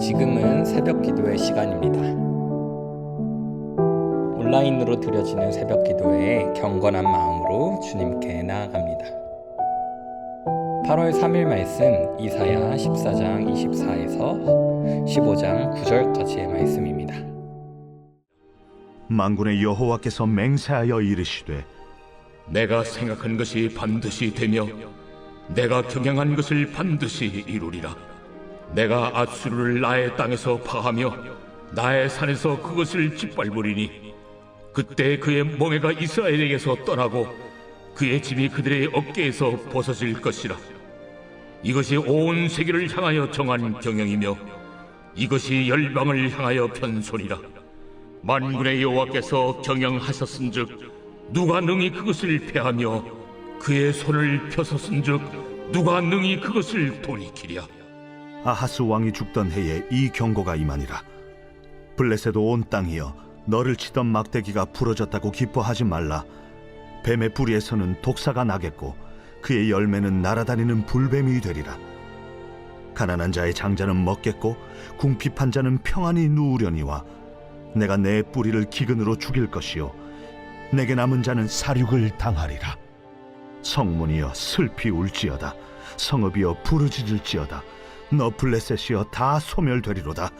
지금은 새벽 기도의 시간입니다. 온라인으로 드려지는 새벽 기도에 경건한 마음으로 주님께 나아갑니다. 8월 3일 말씀 이사야 14장 24에서 15장 9절까지의 말씀입니다. 만군의 여호와께서 맹세하여 이르시되 내가 생각한 것이 반드시 되며 내가 경영한 것을 반드시 이루리라. 내가 앗수르를 나의 땅에서 파하며 나의 산에서 그것을 짓밟으리니 그때 그의 멍에가 이스라엘에게서 떠나고 그의 짐이 그들의 어깨에서 벗어질 것이라. 이것이 온 세계를 향하여 정한 경영이며 이것이 열방을 향하여 편손이라. 만군의 여호와께서 경영하셨은즉 누가 능히 그것을 패하며 그의 손을 펴섰은즉 누가 능히 그것을 돌이키랴. 아하스 왕이 죽던 해에 이 경고가 임하니라. 블레셋 온 땅이여 너를 치던 막대기가 부러졌다고 기뻐하지 말라. 뱀의 뿌리에서는 독사가 나겠고 그의 열매는 날아다니는 불뱀이 되리라. 가난한 자의 장자는 먹겠고 궁핍한 자는 평안히 누우려니와 내가 내 뿌리를 기근으로 죽일 것이요 내게 남은 자는 사륙을 당하리라. 성문이여 슬피 울지어다. 성읍이여 부르짖을지어다. 너 블레셋이여 다 소멸되리로다.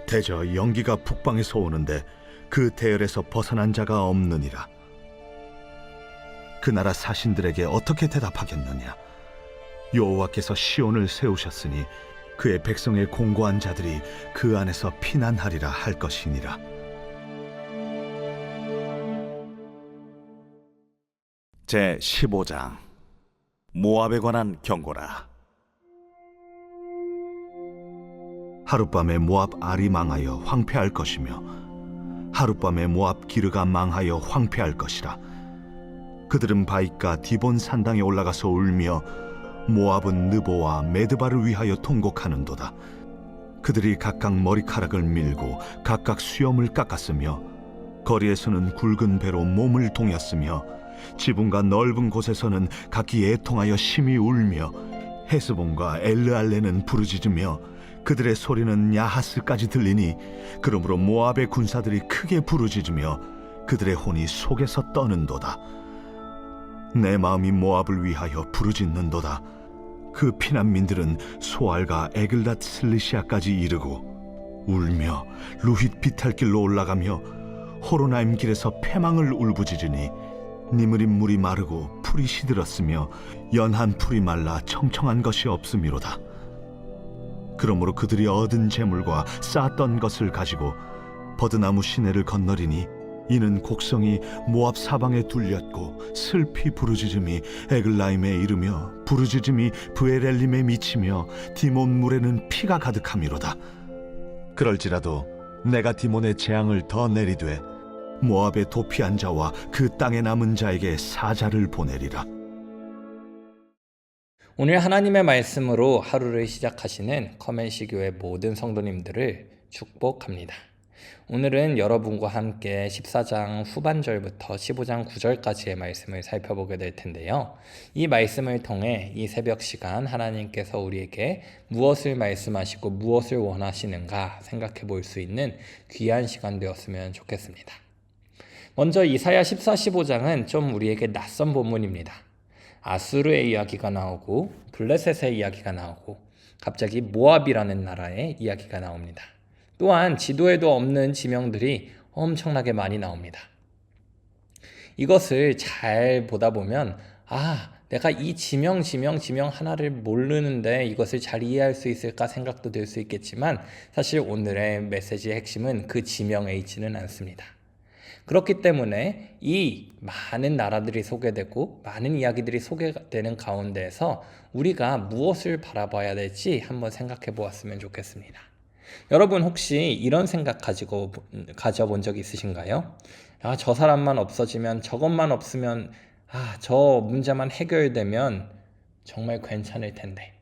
대저 연기가 북방에서 오는데 그 대열에서 벗어난 자가 없느니라. 그 나라 사신들에게 어떻게 대답하겠느냐. 여호와께서 시온을 세우셨으니 그의 백성의 공고한 자들이 그 안에서 피난하리라 할 것이니라. 제 15장 모압에 관한 경고라. 하룻밤에 모압 알이 망하여 황폐할 것이며 하룻밤에 모압 기르가 망하여 황폐할 것이라. 그들은 바윗과 디본 산당에 올라가서 울며 모압은 느보와 메드바를 위하여 통곡하는도다. 그들이 각각 머리카락을 밀고 각각 수염을 깎았으며 거리에서는 굵은 배로 몸을 동였으며 지붕과 넓은 곳에서는 각기 애통하여 심히 울며 헤스본과 엘르알레는 부르짖으며 그들의 소리는 야하스까지 들리니 그러므로 모압의 군사들이 크게 부르짖으며 그들의 혼이 속에서 떠는도다. 내 마음이 모압을 위하여 부르짖는도다. 그 피난민들은 소알과 에글랏 슬리시아까지 이르고 울며 루힛 비탈길로 올라가며 호로나임 길에서 패망을 울부짖으니 니므린 물이 마르고 풀이 시들었으며 연한 풀이 말라 청청한 것이 없음이로다. 그러므로 그들이 얻은 재물과 쌓았던 것을 가지고 버드나무 시내를 건너리니 이는 곡성이 모압 사방에 둘렸고 슬피 부르짖음이 에글라임에 이르며 부르짖음이 브에렐림에 미치며 디몬 물에는 피가 가득함이로다. 그럴지라도 내가 디몬의 재앙을 더 내리되 모압의 도피한 자와 그 땅에 남은 자에게 사자를 보내리라. 오늘 하나님의 말씀으로 하루를 시작하시는 커맨시 교회 모든 성도님들을 축복합니다. 오늘은 여러분과 함께 14장 후반절부터 15장 9절까지의 말씀을 살펴보게 될 텐데요. 이 말씀을 통해 이 새벽 시간 하나님께서 우리에게 무엇을 말씀하시고 무엇을 원하시는가 생각해 볼 수 있는 귀한 시간 되었으면 좋겠습니다. 먼저 이사야 14, 15장은 좀 우리에게 낯선 본문입니다. 아수르의 이야기가 나오고 블레셋의 이야기가 나오고 갑자기 모압이라는 나라의 이야기가 나옵니다. 또한 지도에도 없는 지명들이 엄청나게 많이 나옵니다. 이것을 잘 보다 보면 내가 이 지명 하나를 모르는데 이것을 잘 이해할 수 있을까 생각도 들 수 있겠지만 사실 오늘의 메시지의 핵심은 그 지명에 있지는 않습니다. 그렇기 때문에 이 많은 나라들이 소개되고 많은 이야기들이 소개되는 가운데에서 우리가 무엇을 바라봐야 될지 한번 생각해 보았으면 좋겠습니다. 여러분 혹시 이런 생각 가져본 적 있으신가요? 저 사람만 없어지면 저것만 없으면 저 문제만 해결되면 정말 괜찮을 텐데.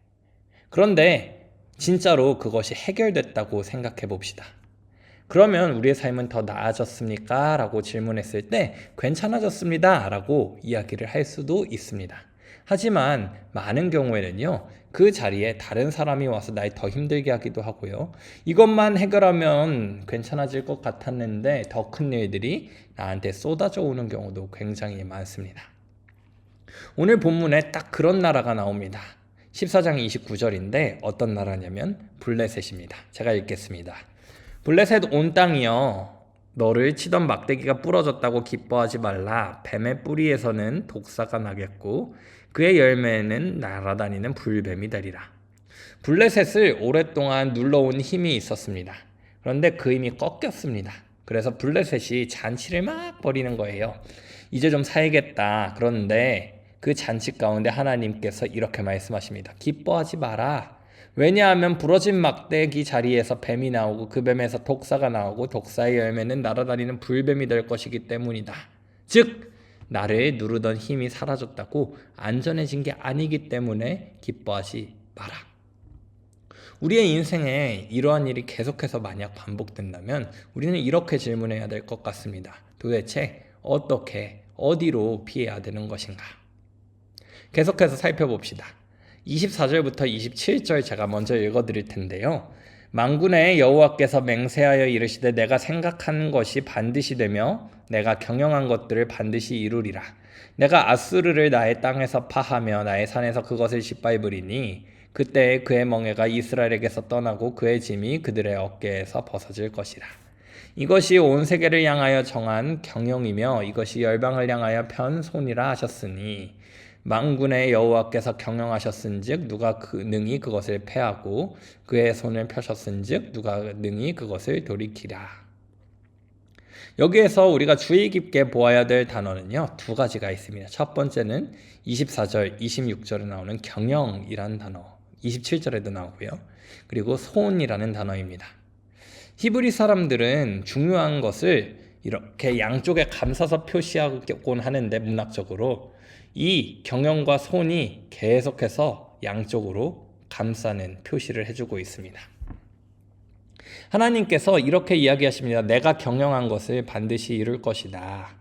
그런데 진짜로 그것이 해결됐다고 생각해 봅시다. 그러면 우리의 삶은 더 나아졌습니까? 라고 질문했을 때 괜찮아졌습니다 라고 이야기를 할 수도 있습니다. 하지만 많은 경우에는요, 그 자리에 다른 사람이 와서 날 더 힘들게 하기도 하고요, 이것만 해결하면 괜찮아질 것 같았는데 더 큰 일들이 나한테 쏟아져 오는 경우도 굉장히 많습니다. 오늘 본문에 딱 그런 나라가 나옵니다. 14장 29절인데 어떤 나라냐면 블레셋입니다. 제가 읽겠습니다. 블레셋 온 땅이여, 너를 치던 막대기가 부러졌다고 기뻐하지 말라. 뱀의 뿌리에서는 독사가 나겠고 그의 열매는 날아다니는 불뱀이 되리라. 블레셋을 오랫동안 눌러온 힘이 있었습니다. 그런데 그 힘이 꺾였습니다. 그래서 블레셋이 잔치를 막 벌이는 거예요. 이제 좀 살겠다. 그런데 그 잔치 가운데 하나님께서 이렇게 말씀하십니다. 기뻐하지 마라. 왜냐하면 부러진 막대기 자리에서 뱀이 나오고 그 뱀에서 독사가 나오고 독사의 열매는 날아다니는 불뱀이 될 것이기 때문이다. 즉 나를 누르던 힘이 사라졌다고, 안전해진 게 아니기 때문에 기뻐하지 마라. 우리의 인생에 이러한 일이 계속해서 만약 반복된다면 우리는 이렇게 질문해야 될 것 같습니다. 도대체 어떻게, 어디로 피해야 되는 것인가? 계속해서 살펴봅시다. 24절부터 27절 제가 먼저 읽어드릴 텐데요. 만군의 여호와께서 맹세하여 이르시되 내가 생각한 것이 반드시 되며 내가 경영한 것들을 반드시 이루리라. 내가 아수르를 나의 땅에서 파하며 나의 산에서 그것을 짓밟으리니 그때 그의 멍에가 이스라엘에게서 떠나고 그의 짐이 그들의 어깨에서 벗어질 것이라. 이것이 온 세계를 향하여 정한 경영이며 이것이 열방을 향하여 편 손이라 하셨으니 만군의 여호와께서 경영하셨은즉 누가 능히 그것을 패하고 그의 손을 펴셨은즉 누가 능히 그것을 돌이키랴. 여기에서 우리가 주의 깊게 보아야 될 단어는요, 두 가지가 있습니다. 첫 번째는 24절, 26절에 나오는 경영이라는 단어, 27절에도 나오고요. 그리고 손이라는 단어입니다. 히브리 사람들은 중요한 것을 이렇게 양쪽에 감싸서 표시하곤 하는데 문학적으로 이 경영과 손이 계속해서 양쪽으로 감싸는 표시를 해주고 있습니다. 하나님께서 이렇게 이야기하십니다. 내가 경영한 것을 반드시 이룰 것이다.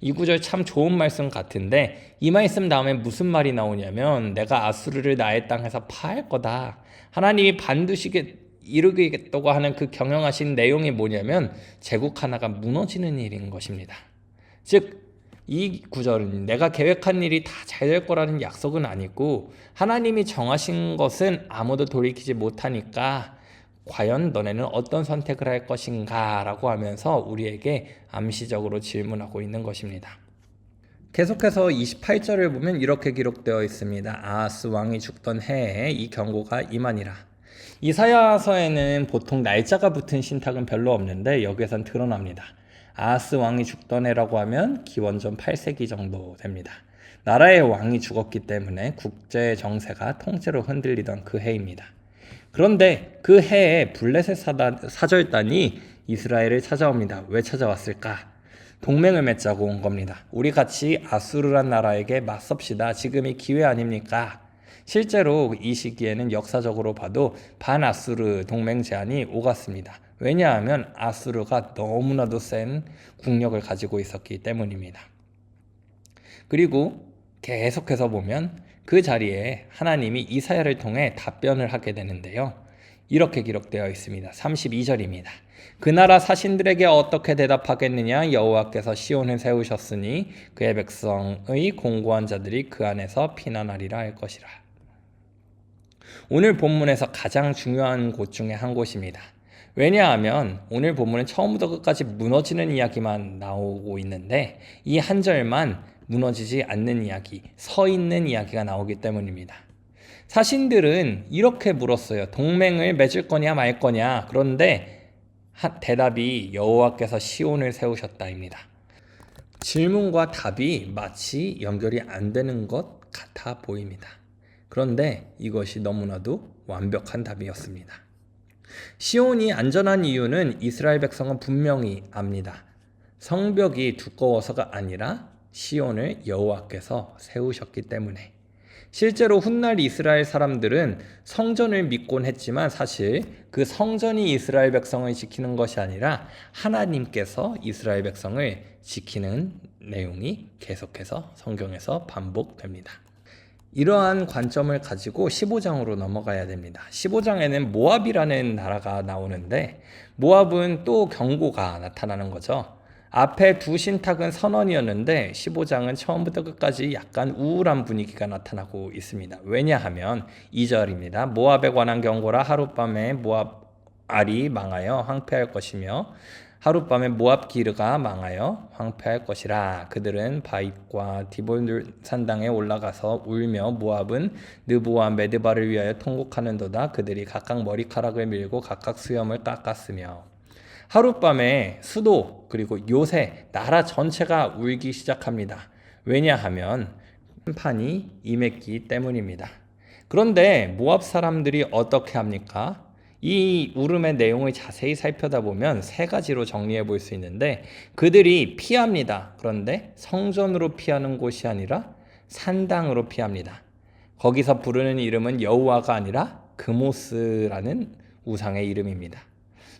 이 구절 참 좋은 말씀 같은데 이 말씀 다음에 무슨 말이 나오냐면 내가 아수르를 나의 땅에서 파할 거다. 하나님이 반드시 이루겠다고 하는 그 경영하신 내용이 뭐냐면 제국 하나가 무너지는 일인 것입니다. 즉 이 구절은 내가 계획한 일이 다 잘 될 거라는 약속은 아니고 하나님이 정하신 것은 아무도 돌이키지 못하니까 과연 너네는 어떤 선택을 할 것인가 라고 하면서 우리에게 암시적으로 질문하고 있는 것입니다. 계속해서 28절을 보면 이렇게 기록되어 있습니다. 아하스 왕이 죽던 해에 이 경고가 임하니라. 이사야서에는 보통 날짜가 붙은 신탁은 별로 없는데 여기에선 드러납니다. 아하스 왕이 죽던 해라고 하면 기원전 8세기 정도 됩니다. 나라의 왕이 죽었기 때문에 국제 정세가 통째로 흔들리던 그 해입니다. 그런데 그 해에 블레셋 사절단이 이스라엘을 찾아옵니다. 왜 찾아왔을까? 동맹을 맺자고 온 겁니다. 우리 같이 아수르란 나라에게 맞섭시다. 지금이 기회 아닙니까? 실제로 이 시기에는 역사적으로 봐도 반아수르 동맹 제안이 오갔습니다. 왜냐하면 아수르가 너무나도 센 국력을 가지고 있었기 때문입니다. 그리고 계속해서 보면 그 자리에 하나님이 이사야를 통해 답변을 하게 되는데요. 이렇게 기록되어 있습니다. 32절입니다. 그 나라 사신들에게 어떻게 대답하겠느냐? 여호와께서 시온을 세우셨으니 그의 백성의 공고한 자들이 그 안에서 피난하리라 할 것이라. 오늘 본문에서 가장 중요한 곳 중에 한 곳입니다. 왜냐하면 오늘 본문은 처음부터 끝까지 무너지는 이야기만 나오고 있는데 이 한 절만 무너지지 않는 이야기, 서 있는 이야기가 나오기 때문입니다. 사신들은 이렇게 물었어요. 동맹을 맺을 거냐 말 거냐. 그런데 대답이 여호와께서 시온을 세우셨다입니다. 질문과 답이 마치 연결이 안 되는 것 같아 보입니다. 그런데 이것이 너무나도 완벽한 답이었습니다. 시온이 안전한 이유는 이스라엘 백성은 분명히 압니다. 성벽이 두꺼워서가 아니라 시온을 여호와께서 세우셨기 때문에. 실제로 훗날 이스라엘 사람들은 성전을 믿곤 했지만 사실 그 성전이 이스라엘 백성을 지키는 것이 아니라 하나님께서 이스라엘 백성을 지키는 내용이 계속해서 성경에서 반복됩니다. 이러한 관점을 가지고 15장으로 넘어가야 됩니다. 15장에는 모압이라는 나라가 나오는데 모압은 또 경고가 나타나는 거죠. 앞에 두 신탁은 선언이었는데 15장은 처음부터 끝까지 약간 우울한 분위기가 나타나고 있습니다. 왜냐하면 2절입니다. 모압에 관한 경고라. 하룻밤에 모압 알이 망하여 황폐할 것이며 하룻밤에 모압 기르가 망하여 황폐할 것이라. 그들은 바윗과 디본 산당에 올라가서 울며 모압은 느보와 메드바를 위하여 통곡하는도다. 그들이 각각 머리카락을 밀고 각각 수염을 깎았으며. 하룻밤에 수도 그리고 요새 나라 전체가 울기 시작합니다. 왜냐하면 심판이 임했기 때문입니다. 그런데 모압 사람들이 어떻게 합니까? 이 울음의 내용을 자세히 살펴다 보면 세 가지로 정리해 볼 수 있는데 그들이 피합니다. 그런데 성전으로 피하는 곳이 아니라 산당으로 피합니다. 거기서 부르는 이름은 여호와가 아니라 그모스라는 우상의 이름입니다.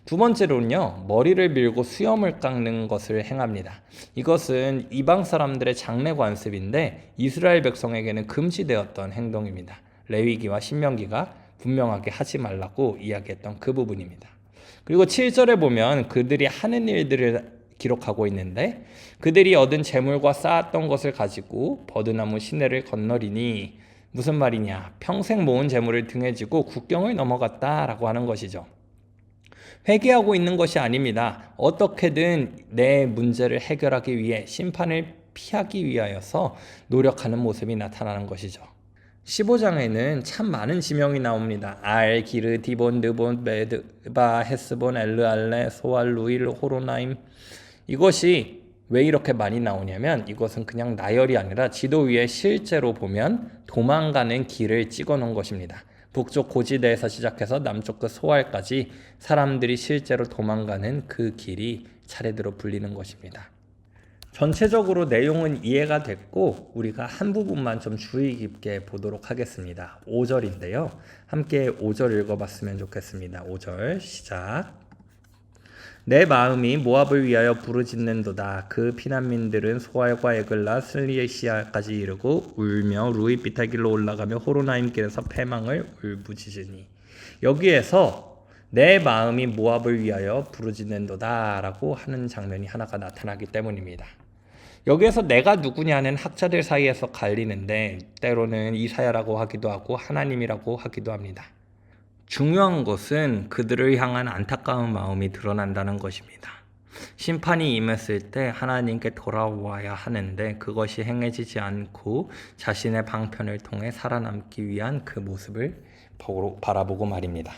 두 번째로는요, 머리를 밀고 수염을 깎는 것을 행합니다. 이것은 이방 사람들의 장례 관습인데 이스라엘 백성에게는 금지되었던 행동입니다. 레위기와 신명기가 분명하게 하지 말라고 이야기했던 그 부분입니다. 그리고 7절에 보면 그들이 하는 일들을 기록하고 있는데 그들이 얻은 재물과 쌓았던 것을 가지고 버드나무 시내를 건너리니 무슨 말이냐? 평생 모은 재물을 등에 지고 국경을 넘어갔다라고 하는 것이죠. 회개하고 있는 것이 아닙니다. 어떻게든 내 문제를 해결하기 위해 심판을 피하기 위하여서 노력하는 모습이 나타나는 것이죠. 15장에는 참 많은 지명이 나옵니다. 알, 기르, 디본, 느본, 메드바, 헤스본, 엘르알레, 소알, 루일, 호로나임. 이것이 왜 이렇게 많이 나오냐면 이것은 그냥 나열이 아니라 지도 위에 실제로 보면 도망가는 길을 찍어 놓은 것입니다. 북쪽 고지대에서 시작해서 남쪽 그 소알까지 사람들이 실제로 도망가는 그 길이 차례대로 불리는 것입니다. 전체적으로 내용은 이해가 됐고 우리가 한 부분만 좀 주의 깊게 보도록 하겠습니다. 5절인데요. 함께 5절 읽어봤으면 좋겠습니다. 5절 시작. 내 마음이 모압을 위하여 부르짖는도다. 그 피난민들은 소알과 에글라, 슬리시아까지 이르고 울며 루이 비탈길로 올라가며 호로나임 길에서 패망을 울부짖으니. 여기에서 내 마음이 모압을 위하여 부르짖는도다 라고 하는 장면이 하나가 나타나기 때문입니다. 여기에서 내가 누구냐는 학자들 사이에서 갈리는데 때로는 이사야라고 하기도 하고 하나님이라고 하기도 합니다. 중요한 것은 그들을 향한 안타까운 마음이 드러난다는 것입니다. 심판이 임했을 때 하나님께 돌아와야 하는데 그것이 행해지지 않고 자신의 방편을 통해 살아남기 위한 그 모습을 바라보고 말입니다.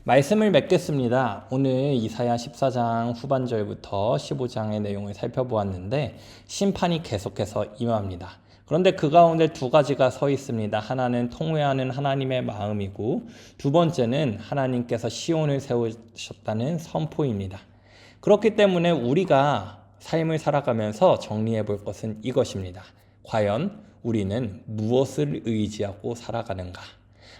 말씀을 맺겠습니다. 오늘 이사야 14장 후반절부터 15장의 내용을 살펴보았는데 심판이 계속해서 임합니다. 그런데 그 가운데 두 가지가 서 있습니다. 하나는 통회하는 하나님의 마음이고 두 번째는 하나님께서 시온을 세우셨다는 선포입니다. 그렇기 때문에 우리가 삶을 살아가면서 정리해 볼 것은 이것입니다. 과연 우리는 무엇을 의지하고 살아가는가?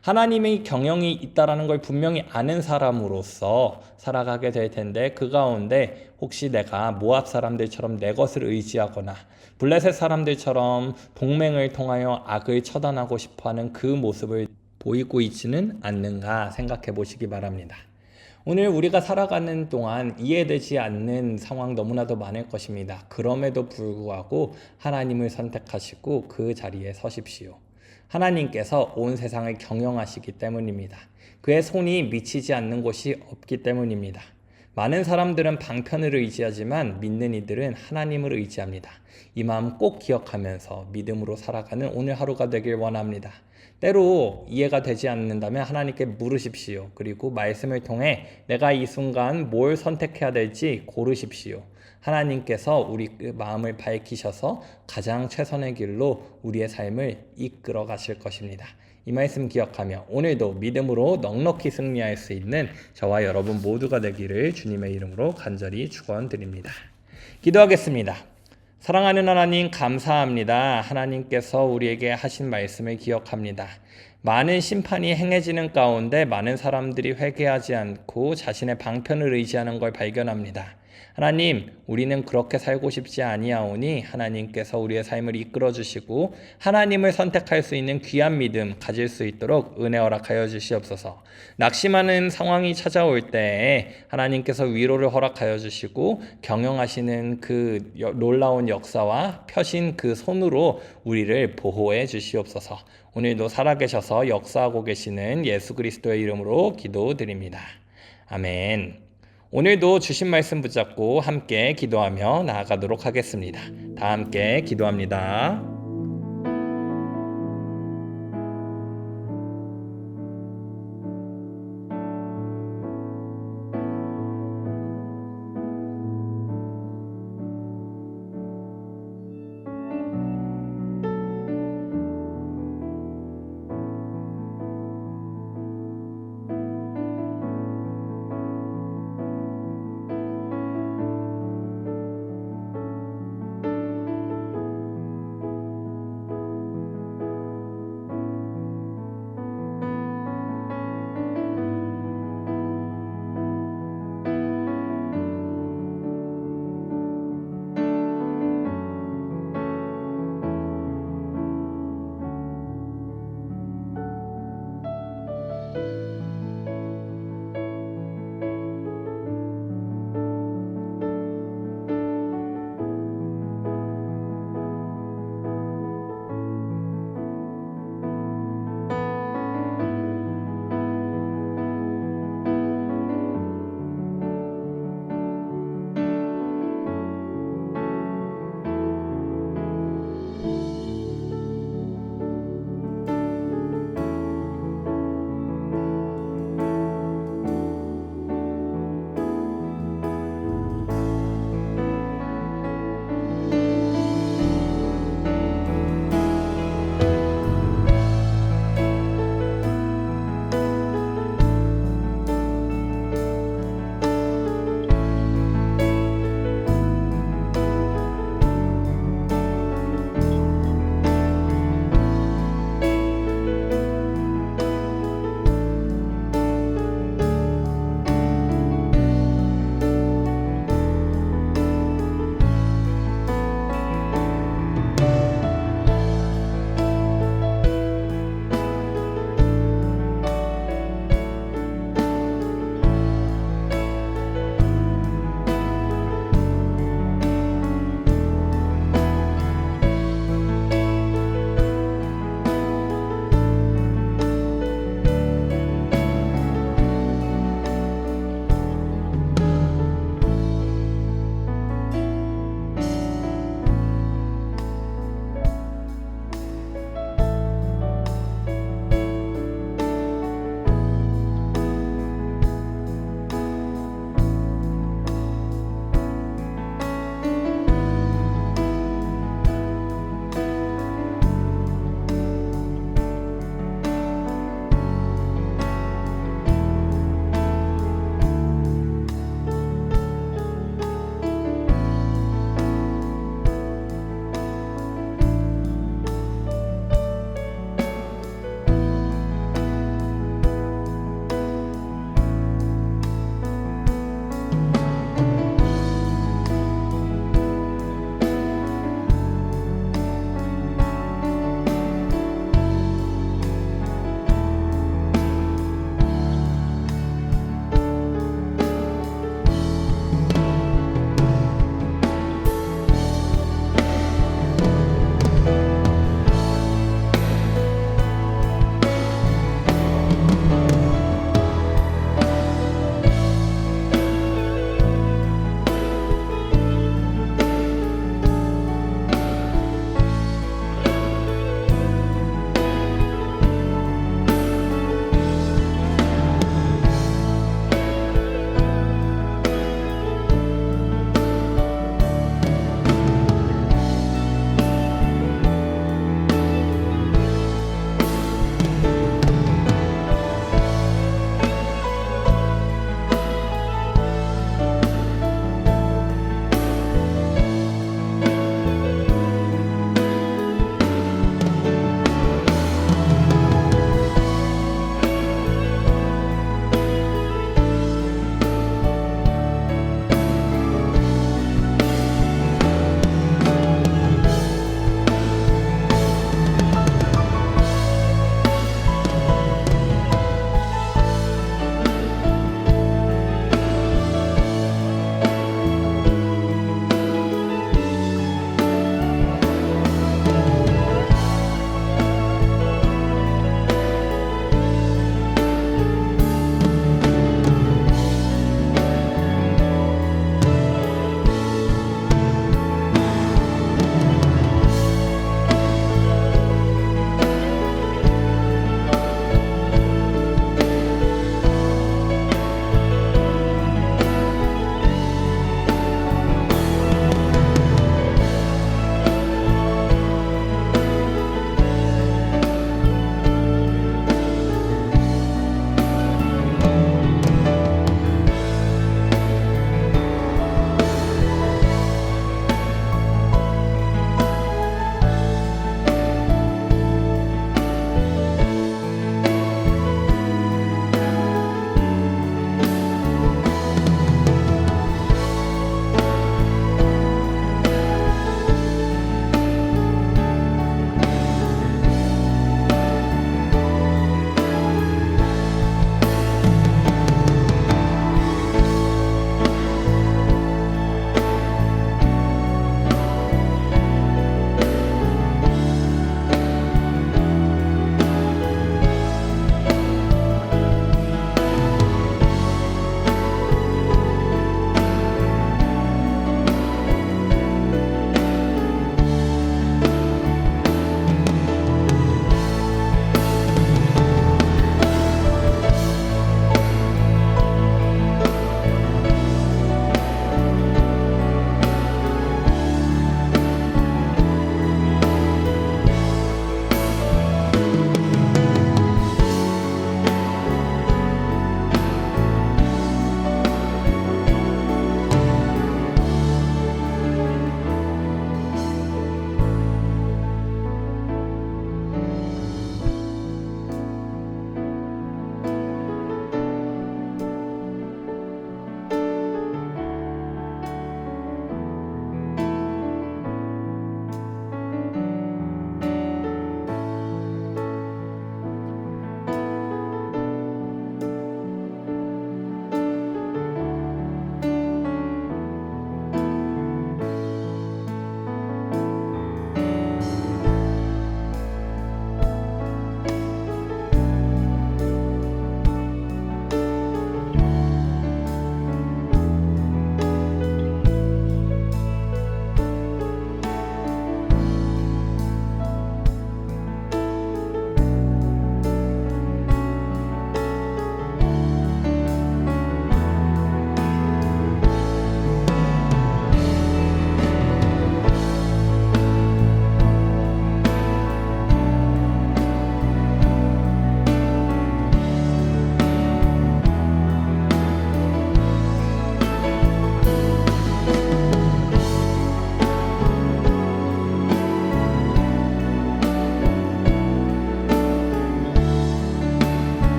하나님의 경영이 있다라는 걸 분명히 아는 사람으로서 살아가게 될 텐데 그 가운데 혹시 내가 모압 사람들처럼 내 것을 의지하거나 블레셋 사람들처럼 동맹을 통하여 악을 처단하고 싶어하는 그 모습을 보이고 있지는 않는가 생각해 보시기 바랍니다. 오늘 우리가 살아가는 동안 이해되지 않는 상황 너무나도 많을 것입니다. 그럼에도 불구하고 하나님을 선택하시고 그 자리에 서십시오. 하나님께서 온 세상을 경영하시기 때문입니다. 그의 손이 미치지 않는 곳이 없기 때문입니다. 많은 사람들은 방편을 의지하지만 믿는 이들은 하나님을 의지합니다. 이 마음 꼭 기억하면서 믿음으로 살아가는 오늘 하루가 되길 원합니다. 때로 이해가 되지 않는다면 하나님께 물으십시오. 그리고 말씀을 통해 내가 이 순간 뭘 선택해야 될지 고르십시오. 하나님께서 우리 마음을 밝히셔서 가장 최선의 길로 우리의 삶을 이끌어 가실 것입니다. 이 말씀 기억하며 오늘도 믿음으로 넉넉히 승리할 수 있는 저와 여러분 모두가 되기를 주님의 이름으로 간절히 축원드립니다. 기도하겠습니다. 사랑하는 하나님 감사합니다. 하나님께서 우리에게 하신 말씀을 기억합니다. 많은 심판이 행해지는 가운데 많은 사람들이 회개하지 않고 자신의 방편을 의지하는 걸 발견합니다. 하나님, 우리는 그렇게 살고 싶지 아니하오니 하나님께서 우리의 삶을 이끌어 주시고 하나님을 선택할 수 있는 귀한 믿음 가질 수 있도록 은혜 허락하여 주시옵소서. 낙심하는 상황이 찾아올 때에 하나님께서 위로를 허락하여 주시고 경영하시는 그 놀라운 역사와 펴신 그 손으로 우리를 보호해 주시옵소서. 오늘도 살아계셔서 역사하고 계시는 예수 그리스도의 이름으로 기도드립니다. 아멘. 오늘도 주신 말씀 붙잡고 함께 기도하며 나아가도록 하겠습니다. 다 함께 기도합니다.